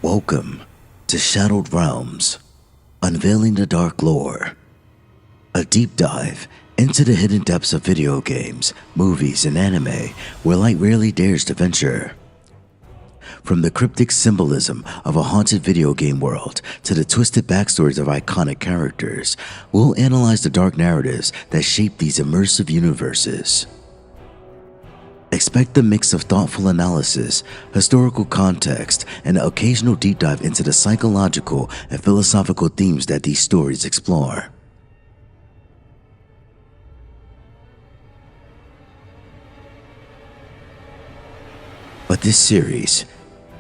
Welcome to Shadowed Realms, unveiling the dark lore. A deep dive into the hidden depths of video games, movies, and anime where light rarely dares to venture. From the cryptic symbolism of a haunted video game world to the twisted backstories of iconic characters, we'll analyze the dark narratives that shape these immersive universes. Expect a mix of thoughtful analysis, historical context, and an occasional deep dive into the psychological and philosophical themes that these stories explore. But this series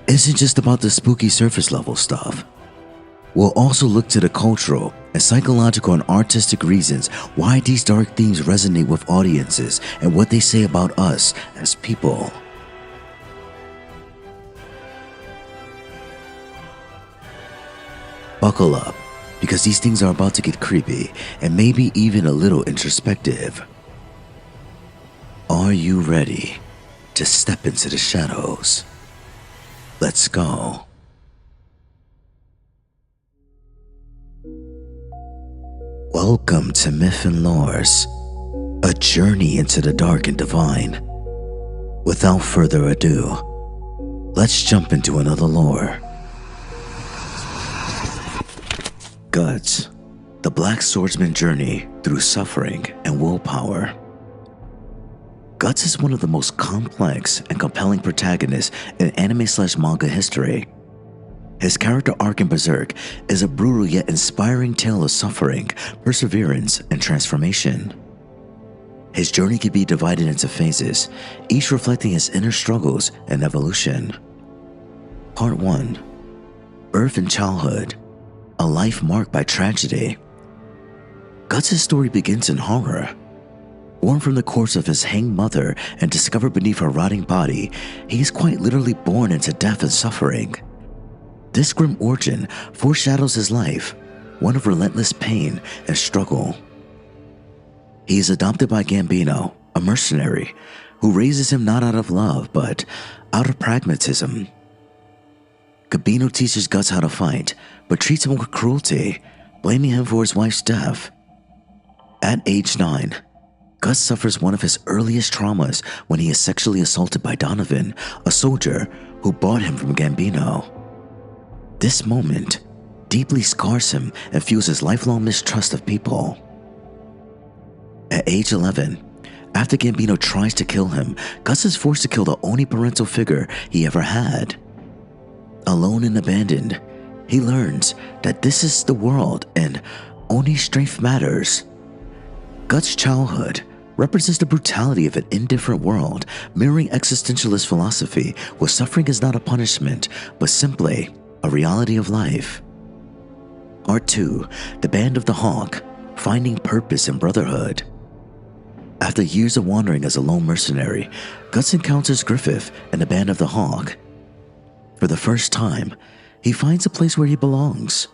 isn't just about the spooky surface level stuff. We'll also look to the cultural and psychological and artistic reasons why these dark themes resonate with audiences and what they say about us as people. Buckle up, because these things are about to get creepy and maybe even a little introspective. Are you ready to step into the shadows? Let's go. Welcome to Myth and Lores, a journey into the dark and divine. Without further ado, let's jump into another lore. Guts, the Black Swordsman journey through suffering and willpower. Guts is one of the most complex and compelling protagonists in anime/manga history. His character arc in Berserk is a brutal yet inspiring tale of suffering, perseverance, and transformation. His journey can be divided into phases, each reflecting his inner struggles and evolution. Part 1. Birth and Childhood, a life marked by tragedy. Guts' story begins in horror. Born from the corpse of his hanged mother and discovered beneath her rotting body, he is quite literally born into death and suffering. This grim origin foreshadows his life, one of relentless pain and struggle. He is adopted by Gambino, a mercenary, who raises him not out of love, but out of pragmatism. Gambino teaches Guts how to fight, but treats him with cruelty, blaming him for his wife's death. At age 9, Guts suffers one of his earliest traumas when he is sexually assaulted by Donovan, a soldier who bought him from Gambino. This moment deeply scars him and fuels his lifelong mistrust of people. At age 11, after Gambino tries to kill him, Guts is forced to kill the only parental figure he ever had. Alone and abandoned, he learns that this is the world and only strength matters. Guts' childhood represents the brutality of an indifferent world, mirroring existentialist philosophy where suffering is not a punishment, but simply a reality of life. Part 2. The Band of the Hawk, finding purpose and brotherhood. After years of wandering as a lone mercenary, Guts encounters Griffith and the Band of the Hawk. For the first time, he finds a place where he belongs.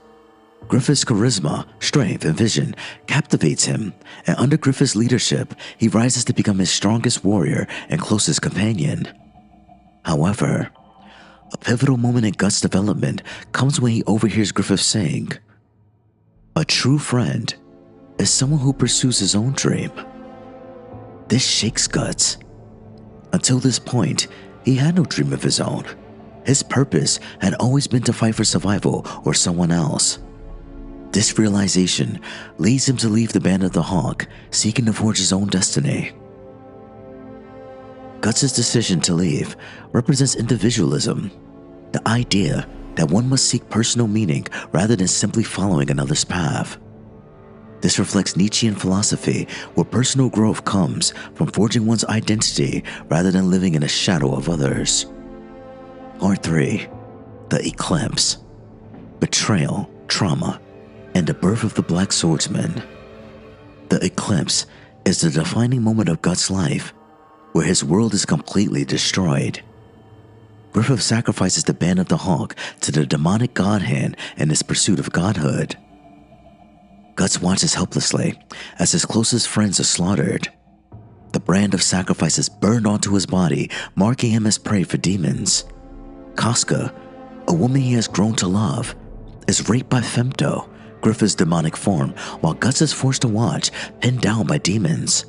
Griffith's charisma, strength, and vision captivates him, and under Griffith's leadership, he rises to become his strongest warrior and closest companion. However, a pivotal moment in Guts' development comes when he overhears Griffith saying, "A true friend is someone who pursues his own dream." This shakes Guts. Until this point, he had no dream of his own. His purpose had always been to fight for survival or someone else. This realization leads him to leave the Band of the Hawk, seeking to forge his own destiny. Guts' decision to leave represents individualism, the idea that one must seek personal meaning rather than simply following another's path. This reflects Nietzschean philosophy, where personal growth comes from forging one's identity rather than living in the shadow of others. Part 3. The Eclipse, Betrayal, Trauma, and the Birth of the Black Swordsman. The Eclipse is the defining moment of Guts' life, where his world is completely destroyed. Griffith sacrifices the Band of the Hawk to the demonic god hand in his pursuit of godhood. Guts watches helplessly as his closest friends are slaughtered. The brand of sacrifice is burned onto his body, marking him as prey for demons. Casca, a a woman he has grown to love, is raped by Femto, Griffith's demonic form, while Guts is forced to watch, pinned down by demons.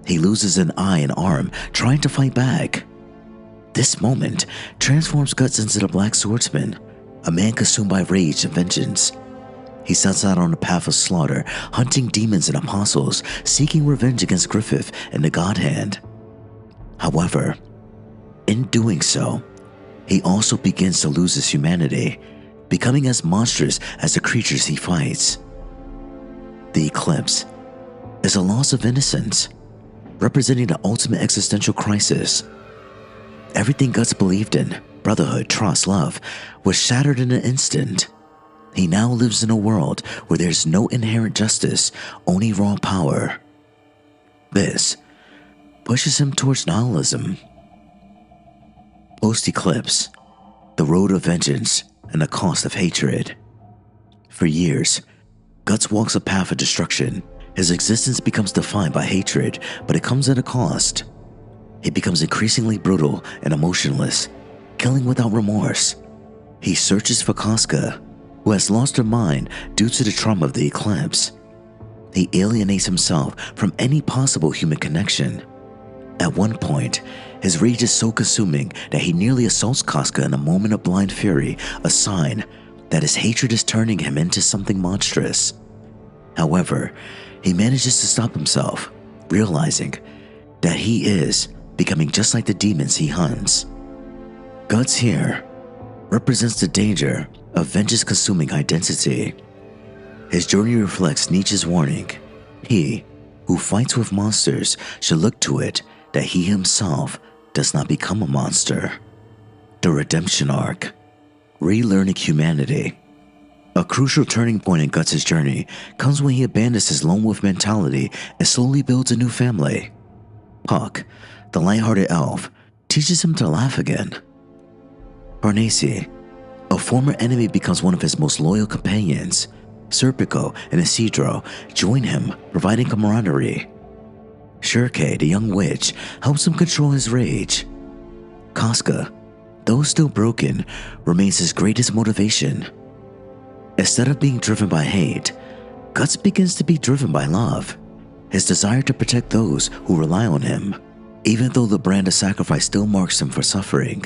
He loses an eye and arm trying to fight back. This moment transforms Guts into the Black Swordsman, a man consumed by rage and vengeance. He sets out on a path of slaughter, hunting demons and apostles, seeking revenge against Griffith and the God Hand. However, in doing so, he also begins to lose his humanity, becoming as monstrous as the creatures he fights. The eclipse is a loss of innocence, representing the ultimate existential crisis. Everything Guts believed in, brotherhood, trust, love, was shattered in an instant. He now lives in a world where there's no inherent justice, only raw power. This pushes him towards nihilism. Post-eclipse, the road of vengeance and the cost of hatred. For years, Guts walks a path of destruction. His existence becomes defined by hatred, but it comes at a cost. He becomes increasingly brutal and emotionless, killing without remorse. He searches for Casca, who has lost her mind due to the trauma of the eclipse. He alienates himself from any possible human connection. At one point, his rage is so consuming that he nearly assaults Casca in a moment of blind fury, a sign that his hatred is turning him into something monstrous. However, he manages to stop himself, realizing that he is becoming just like the demons he hunts. Guts here represents the danger of vengeance-consuming identity. His journey reflects Nietzsche's warning. He who fights with monsters should look to it that he himself does not become a monster. The redemption arc, relearning humanity. A crucial turning point in Guts' journey comes when he abandons his lone wolf mentality and slowly builds a new family. Puck, the light-hearted elf, teaches him to laugh again. Parnassi, a former enemy, becomes one of his most loyal companions. Serpico and Isidro join him, providing camaraderie. Shirke, the young witch, helps him control his rage. Casca, though still broken, remains his greatest motivation. Instead of being driven by hate, Guts begins to be driven by love, his desire to protect those who rely on him. Even though the brand of sacrifice still marks him for suffering,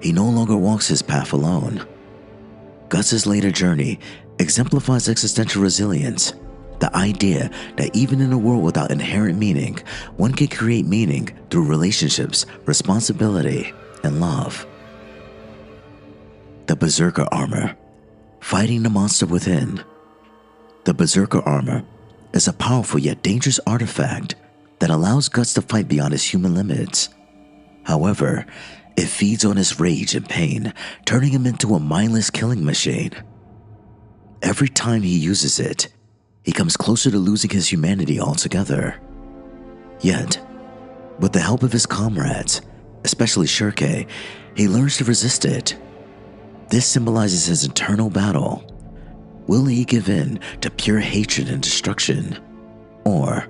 he no longer walks his path alone. Guts' later journey exemplifies existential resilience, the idea that even in a world without inherent meaning, one can create meaning through relationships, responsibility, and love. The Berserker Armor, fighting the monster within. The Berserker Armor is a powerful yet dangerous artifact that allows Guts to fight beyond his human limits. However, it feeds on his rage and pain, turning him into a mindless killing machine. Every time he uses it, he comes closer to losing his humanity altogether. Yet, with the help of his comrades, especially Shirke, he learns to resist it. This symbolizes his internal battle. Will he give in to pure hatred and destruction? Or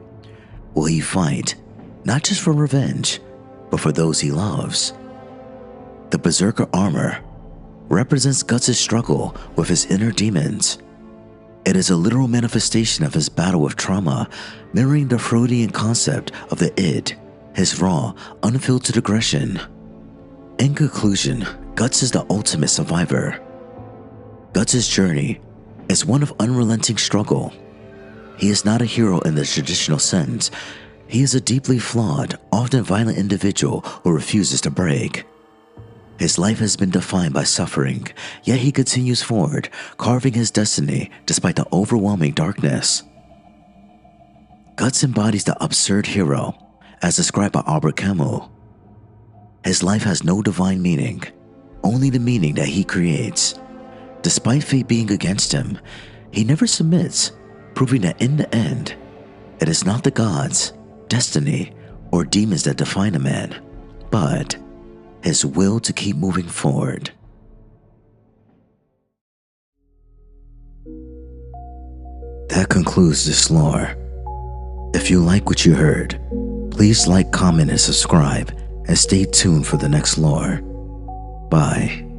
will he fight, not just for revenge, but for those he loves? The Berserker Armor represents Guts' struggle with his inner demons. It is a literal manifestation of his battle with trauma, mirroring the Freudian concept of the id, his raw, unfiltered aggression. In conclusion, Guts is the ultimate survivor. Guts' journey is one of unrelenting struggle. He is not a hero in the traditional sense. He is a deeply flawed, often violent individual who refuses to break. His life has been defined by suffering, yet he continues forward, carving his destiny despite the overwhelming darkness. Guts embodies the absurd hero, as described by Albert Camus. His life has no divine meaning, only the meaning that he creates. Despite fate being against him, he never submits, proving that in the end, it is not the gods, destiny, or demons that define a man, but his will to keep moving forward. That concludes this lore. If you like what you heard, please like, comment, and subscribe, and stay tuned for the next lore. Bye.